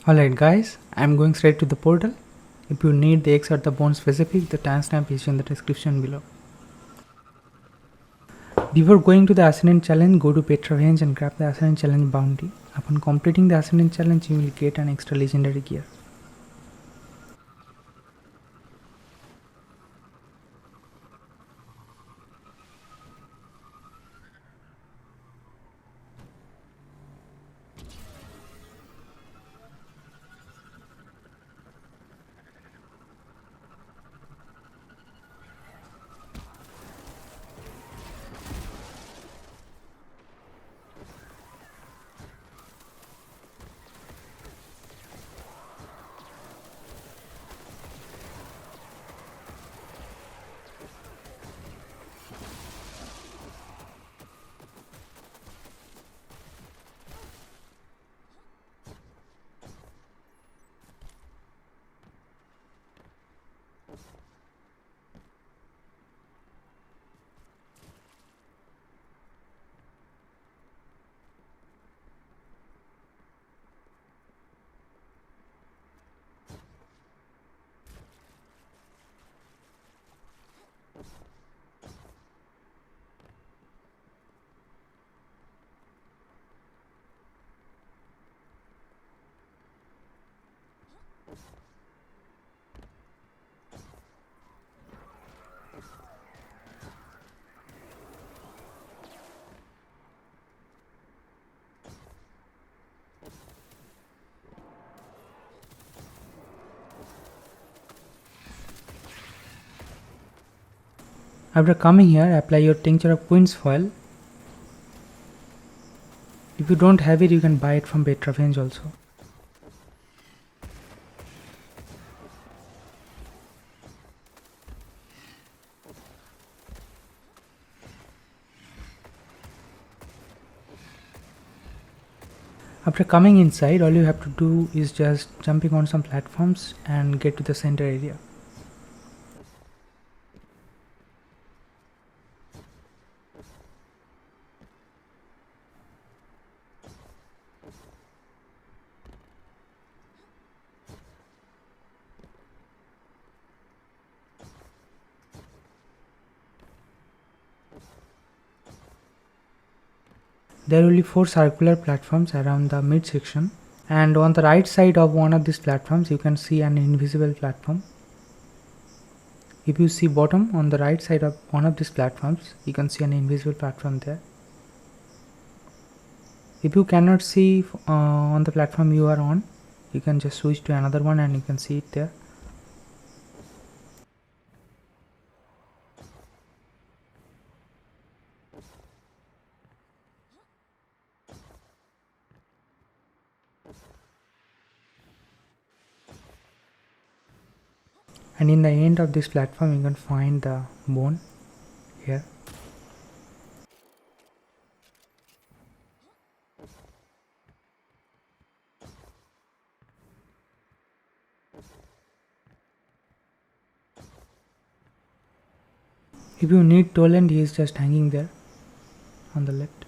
Alright guys, I'm going straight to the portal. If you need the eggs or the bone specific, the timestamp is in the description below. Before going to the Ascendant challenge, go to Petravenge and grab the Ascendant challenge bounty. Upon completing the Ascendant challenge, you will get an extra legendary gear. After coming here, apply your Tincture of Queen's Foil. If you don't have it, you can buy it from Petravenge also. After coming inside, all you have to do is just jumping on some platforms and get to the center area. There will be 4 circular platforms around the midsection, and on the right side of one of these platforms you can see an invisible platform. If you see bottom on the right side of one of these platforms, you can see an invisible platform there. If you cannot see on the platform you are on, you can just switch to another one and you can see it there. And in the end of this platform you can find the bone here. If you need Toland, he is just hanging there on the left.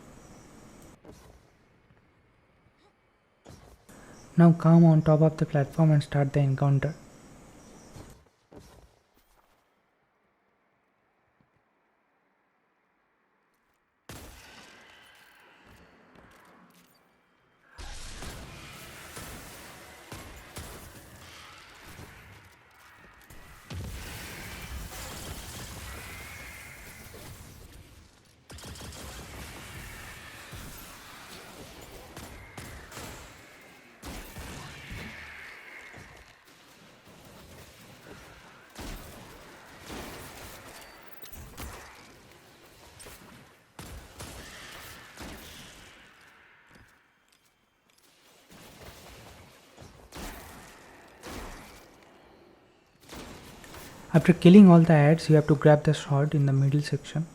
Now come on top of the platform and start the encounter. After killing all the ads, you have to grab the sword in the middle section,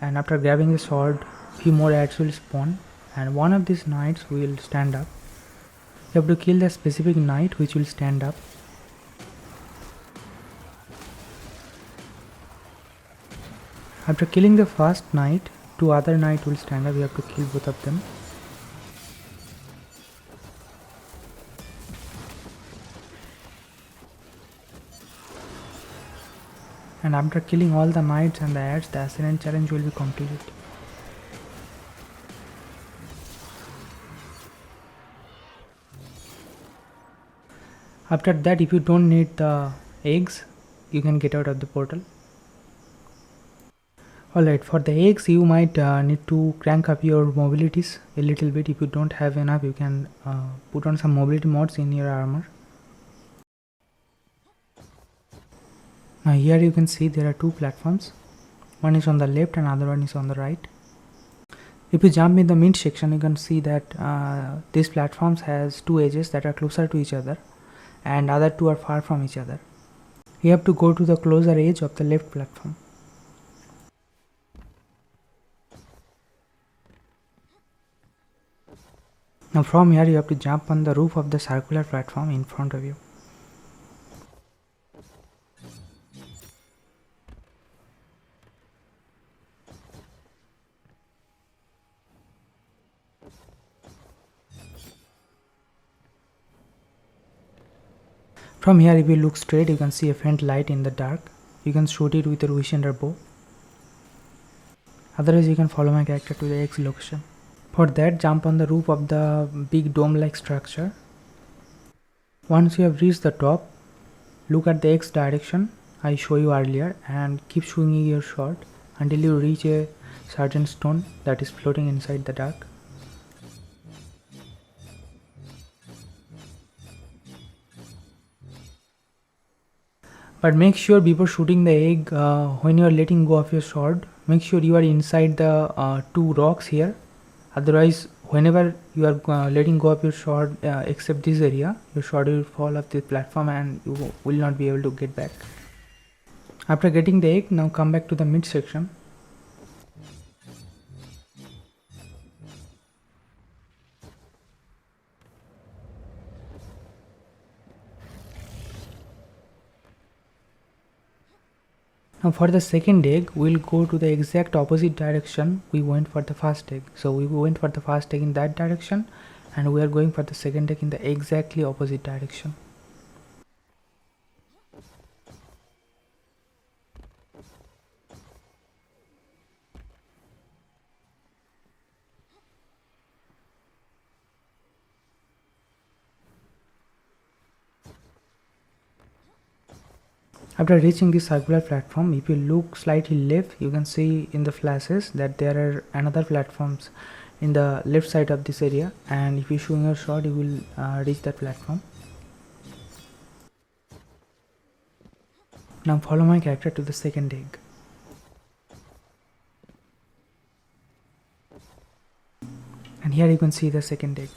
and after grabbing the sword, few more ads will spawn and one of these knights will stand up. You have to kill the specific knight which will stand up. After killing the first knight, 2 other knights will stand up. You have to kill both of them. And after killing all the knights and the ads, the Ascendant challenge will be completed. After that, if you don't need the eggs, you can get out of the portal. Alright, for the eggs you might need to crank up your mobilities a little bit. If you don't have enough, you can put on some mobility mods in your armor. Now here you can see there are two platforms. One is on the left and other one is on the right. If you jump in the mid section, you can see that these platforms has two edges that are closer to each other and other two are far from each other. You have to go to the closer edge of the left platform. Now from here you have to jump on the roof of the circular platform in front of you. From here, if you look straight, you can see a faint light in the dark. You can shoot it with your Wishender bow. Otherwise, you can follow my character to the X location. For that, jump on the roof of the big dome-like structure. Once you have reached the top, look at the X direction I showed you earlier and keep swinging your sword until you reach a certain stone that is floating inside the dark. But make sure before shooting the egg, when you are letting go of your sword, make sure you are inside the two rocks here. Otherwise, whenever you are letting go of your sword, except this area, your sword will fall off the platform and you will not be able to get back. After getting the egg, now come back to the mid section. Now for the second egg, we'll go to the exact opposite direction we went for the first egg. So we went for the first egg in that direction and we are going for the second egg in the exactly opposite direction. After reaching this circular platform, if you look slightly left, you can see in the flashes that there are another platforms in the left side of this area, and if you swing your sword, you will reach that platform. Now follow my character to the second egg. And here you can see the second egg.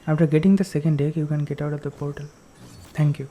After getting the second egg, you can get out of the portal. Thank you.